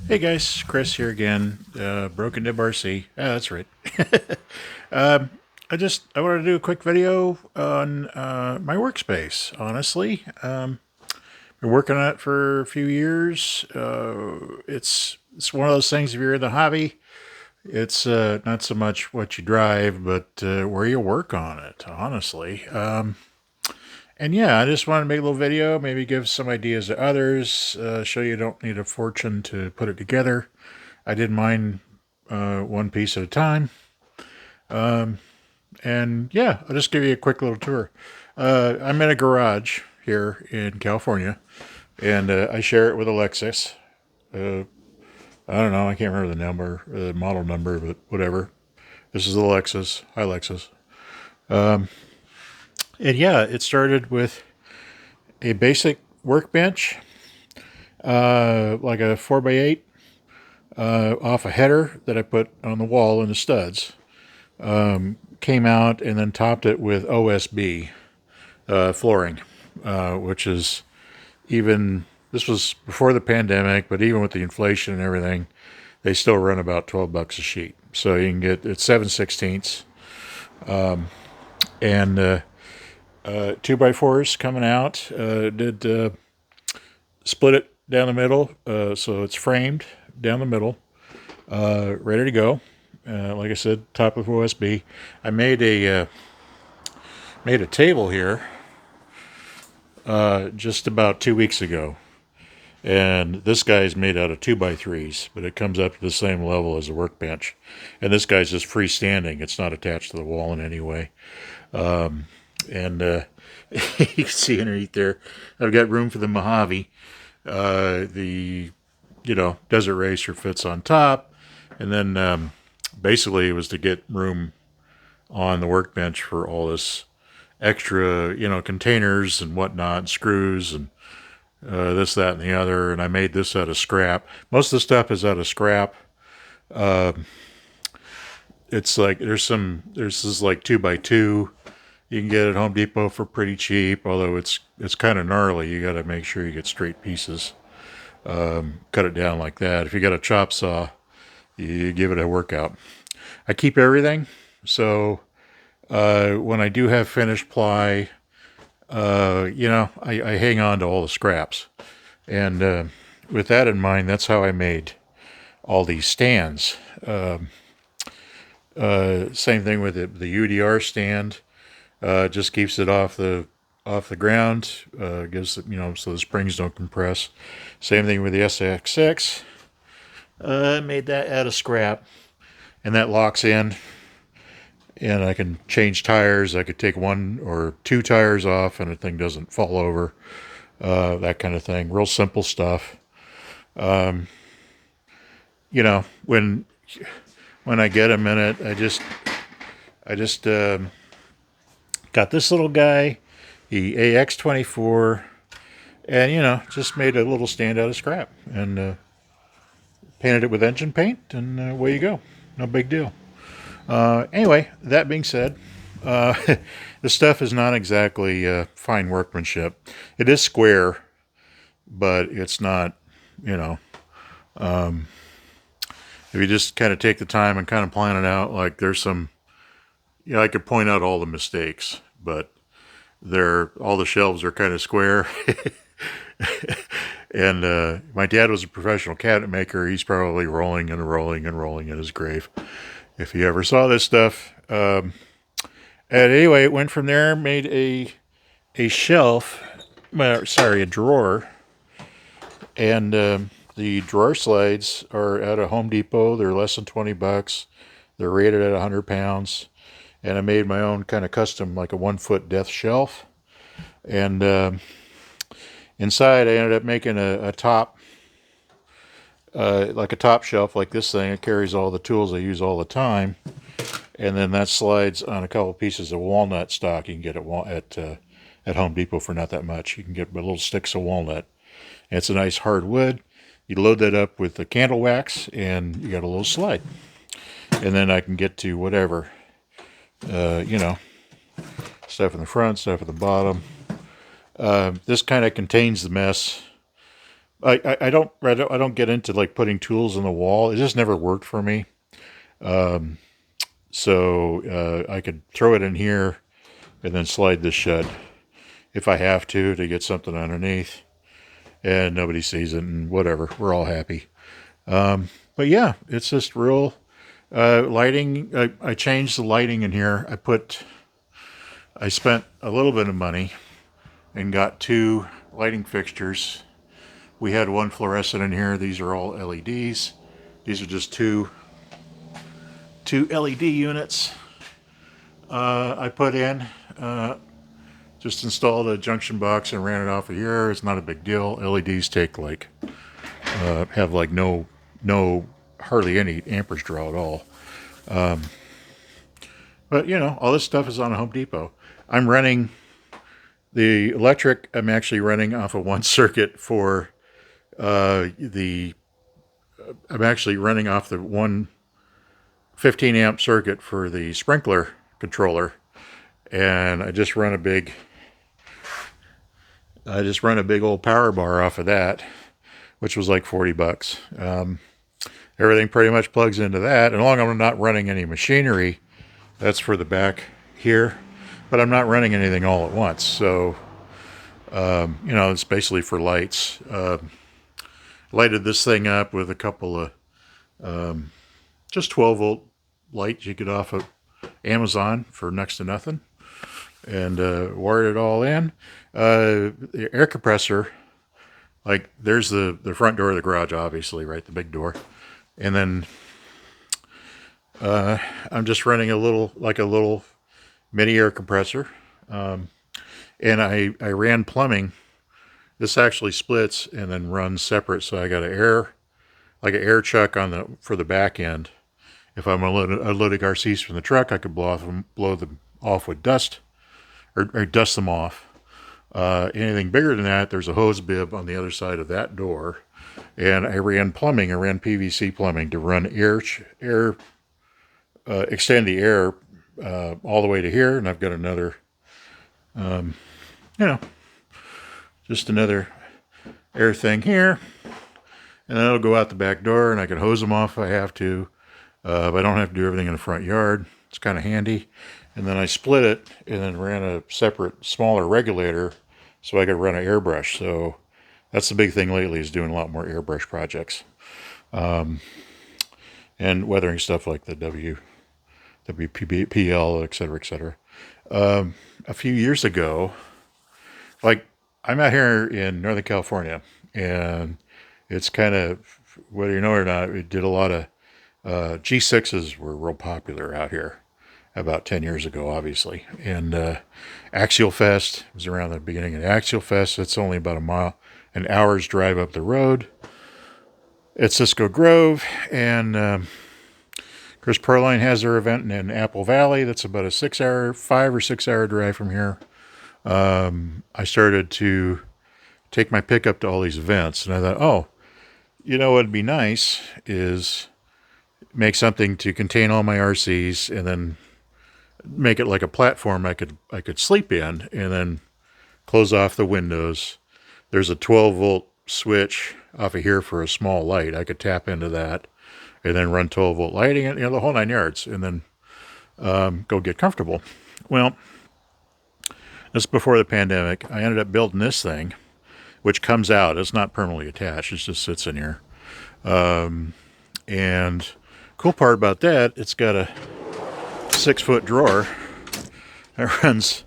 Hey guys, Chris here again. Broken Nib RC. Ah, that's right. um, I wanted to do a quick video on my workspace. Honestly, been working on it for a few years. It's one of those things. If you're in the hobby, it's not so much what you drive, but where you work on it. Honestly, and yeah, I just wanted to make a little video, maybe give some ideas to others, show you don't need a fortune to put it together. I did mine one piece at a time. And yeah, I'll just give you a quick little tour. I'm in a garage here in California, and I share it with Alexis. Uh, I don't know, I can't remember the number, the model number, but whatever. This is Alexis. Hi, Alexis. And yeah, it started with a basic workbench, like a 4x8, off a header that I put on the wall in the studs. Came out and then topped it with OSB flooring, which is even, this was before the pandemic, but even with the inflation and everything, they still run about $12 a sheet. So you can get, it's 7/16, and 2x4s coming out. Did split it down the middle, so it's framed down the middle, ready to go. Like I said, top of OSB. I made a table here just about 2 weeks ago, and this guy's made out of 2x3s, but it comes up to the same level as a workbench. And this guy's just freestanding; it's not attached to the wall in any way. And you can see underneath there, I've got room for the Mojave. The Desert Racer fits on top, and then basically it was to get room on the workbench for all this extra, containers and whatnot, and screws and this, that, and the other. And I made this out of scrap. Most of the stuff is out of scrap. It's like there's this like 2x2 you can get at Home Depot for pretty cheap, although it's kind of gnarly. You got to make sure you get straight pieces. Cut it down like that. If you got a chop saw, you give it a workout. I keep everything, so when I do have finished ply, I hang on to all the scraps. And with that in mind, that's how I made all these stands. Same thing with the UDR stand. Just keeps it off the ground. Gives it, so the springs don't compress. Same thing with the SX6. I made that out of scrap, and that locks in. And I can change tires. I could take one or two tires off, and the thing doesn't fall over. That kind of thing. Real simple stuff. You know, when I get a minute, I just got this little guy, the AX24, and just made a little stand out of scrap and painted it with engine paint, and away you go. No big deal. Anyway, that being said, uh, the stuff is not exactly fine workmanship. It is square, but it's not, you know, if you just kind of take the time and kind of plan it out, like there's some, I could point out all the mistakes, but all the shelves are kind of square. And my dad was a professional cabinet maker. He's probably rolling and rolling and rolling in his grave if he ever saw this stuff. And anyway, it went from there, made a shelf, well, sorry, a drawer, and the drawer slides are at a Home Depot. They're less than $20. They're rated at 100 pounds, and I made my own kind of custom, like a 1 foot depth shelf. And inside, I ended up making a top, like a top shelf, like this thing. It carries all the tools I use all the time. And then that slides on a couple pieces of walnut stock. You can get it at Home Depot for not that much. You can get little sticks of walnut. And it's a nice hard wood. You load that up with the candle wax, and you got a little slide. And then I can get to whatever, stuff in the front, stuff at the bottom. This kind of contains the mess. I don't get into like putting tools in the wall. It just never worked for me. So I could throw it in here and then slide this shut if I have to get something underneath, and nobody sees it and whatever. We're all happy. But yeah, it's just real lighting. I changed the lighting in here. I spent a little bit of money and got 2 lighting fixtures. We had 1 fluorescent in here. These are all LEDs. These are just two LED units I put in. Just installed a junction box and ran it off of here. It's not a big deal. LEDs take like have like no hardly any amperage draw at all. But you know, all this stuff is on a Home Depot. I'm running the electric. I'm actually running off of 1 circuit for I'm actually running off the 115 amp circuit for the sprinkler controller, and I just run a big old power bar off of that, which was like $40. Everything pretty much plugs into that. And long as I'm not running any machinery, that's for the back here, but I'm not running anything all at once. So, you know, it's basically for lights. Lighted this thing up with a couple of just 12 volt lights you get off of Amazon for next to nothing, and wired it all in. The air compressor, like there's the front door of the garage, obviously, right, the big door, and then I'm just running a little mini air compressor, and I ran plumbing. This actually splits and then runs separate, so I got an air chuck for the back end. If I'm unloading RCs from the truck, I could blow them off with dust, or dust them off. Anything bigger than that, there's a hose bib on the other side of that door. And I ran plumbing. I ran PVC plumbing to run extend the air all the way to here. And I've got another, you know, just another air thing here. And then it'll go out the back door, and I can hose them off if I have to. But I don't have to do everything in the front yard. It's kind of handy. And then I split it and then ran a separate, smaller regulator so I could run an airbrush. So that's the big thing lately, is doing a lot more airbrush projects. And weathering stuff like the WPL, et cetera, et cetera. A few years ago, like, I'm out here in Northern California, and it's kind of, whether you know it or not, we did a lot of G6s were real popular out here about 10 years ago, obviously. And Axial Fest was around the beginning of Axial Fest. It's only about an hour's drive up the road at Cisco Grove. And Chris Perline has their event in Apple Valley. That's about a 5 or 6 hour drive from here. I started to take my pickup to all these events, and I thought, oh, you know what'd be nice is make something to contain all my RCs, and then make it like a platform I could sleep in, and then close off the windows. There's a 12 volt switch off of here for a small light. I could tap into that and then run 12 volt lighting, and, you know, the whole 9 yards, and then go get comfortable. Well, this is before the pandemic. I ended up building this thing, which comes out. It's not permanently attached. It just sits in here. And cool part about that, it's got a 6-foot drawer that runs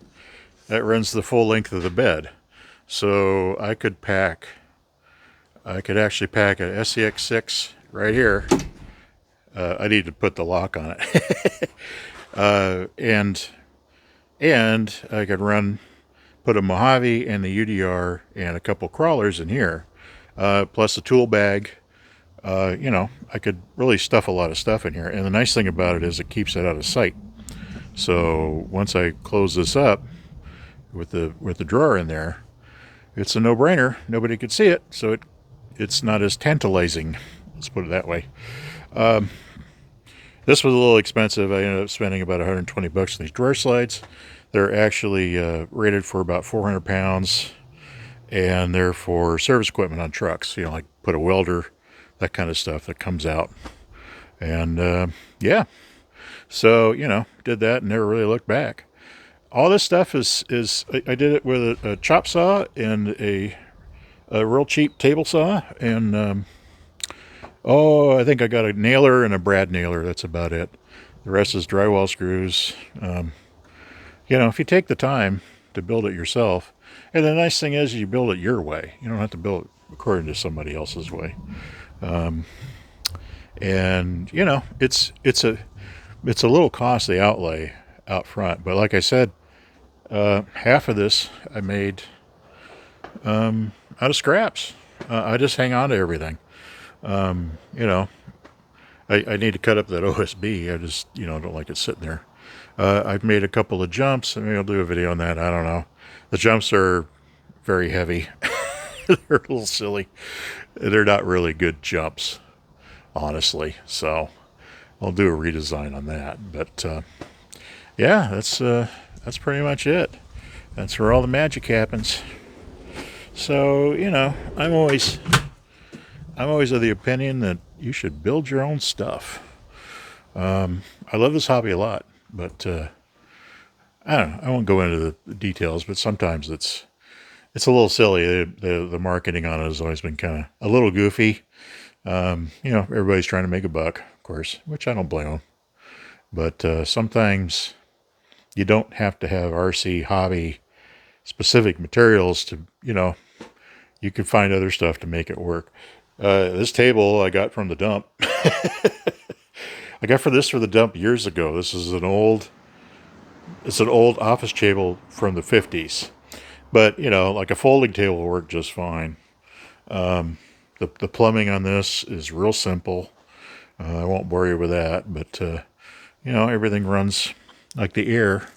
the full length of the bed. So I could actually pack a SCX6 right here. I need to put the lock on it. And I could put a Mojave and the UDR and a couple crawlers in here, plus a tool bag. You know, I could really stuff a lot of stuff in here. And the nice thing about it is it keeps it out of sight. So once I close this up with the drawer in there, it's a no-brainer. Nobody could see it, so it's not as tantalizing. Let's put it that way. This was a little expensive. I ended up spending about $120 on these drawer slides. They're actually rated for about 400 pounds. and they're for service equipment on trucks. You know, like put a welder, that kind of stuff that comes out. And yeah, so you know, did that and never really looked back. All this stuff is I did it with a chop saw and a real cheap table saw, and I think I got a nailer and a brad nailer. That's about it. The rest is drywall screws. You know, if you take the time to build it yourself, and the nice thing is you build it your way. You don't have to build it according to somebody else's way. And you know, it's a little costly outlay out front, but like I said, half of this I made out of scraps. I just hang on to everything. You know, I need to cut up that OSB. I just, you know, don't like it sitting there. I've made a couple of jumps. Maybe I'll do a video on that. I don't know. The jumps are very heavy. They're a little silly. They're not really good jumps, honestly. So I'll do a redesign on that. But yeah, that's pretty much it. That's where all the magic happens. So you know, I'm always of the opinion that you should build your own stuff. I love this hobby a lot, but I don't know. I won't go into the details, but sometimes it's a little silly. The marketing on it has always been kind of a little goofy. You know, everybody's trying to make a buck, of course, which I don't blame them. But sometimes you don't have to have RC hobby specific materials to, you know, you can find other stuff to make it work. This table I got from the dump. I got for the dump years ago. This is it's an old office table from the 50s. But, you know, like a folding table will work just fine. The plumbing on this is real simple. I won't bore you with that, but, you know, everything runs like the air.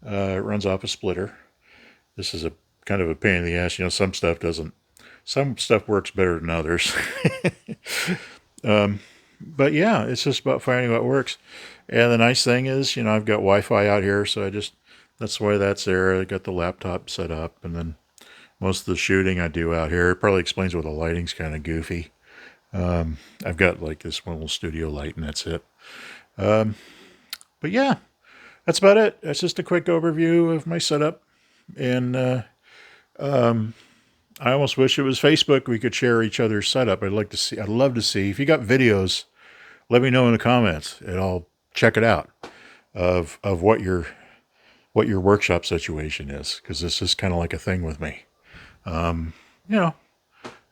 It runs off a splitter. This is a kind of a pain in the ass. You know, some stuff works better than others. But yeah, it's just about finding what works. And the nice thing is, you know, I've got Wi-Fi out here, so that's why that's there. I got the laptop set up, and then most of the shooting I do out here. It probably explains why the lighting's kind of goofy. I've got like this one little studio light, and that's it. But yeah, that's about it. That's just a quick overview of my setup. And I almost wish it was Facebook. We could share each other's setup. I'd love to see. If you got videos, let me know in the comments, and I'll check it out of what your workshop situation is, because this is kind of like a thing with me. You know,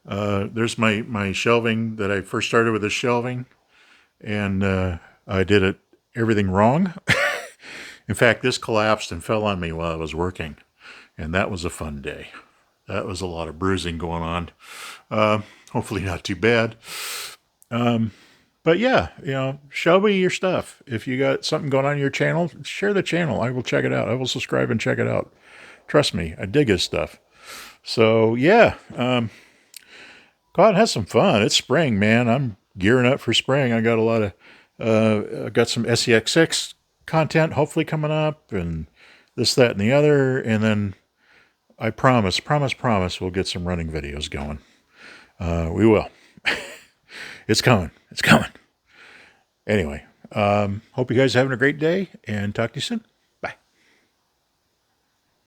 there's my shelving that I first started with, this shelving, and I did everything wrong. In fact, this collapsed and fell on me while I was working, and that was a fun day. That was a lot of bruising going on. Hopefully not too bad. But yeah, you know, show me your stuff. If you got something going on in your channel, share the channel. I will check it out. I will subscribe and check it out. Trust me, I dig his stuff. So yeah, go out and have some fun. It's spring, man. I'm gearing up for spring. I got a lot of, I got some SEX6 content hopefully coming up, and this, that, and the other. And then I promise, we'll get some running videos going. We will. It's coming. It's coming. Anyway, hope you guys are having a great day, and talk to you soon.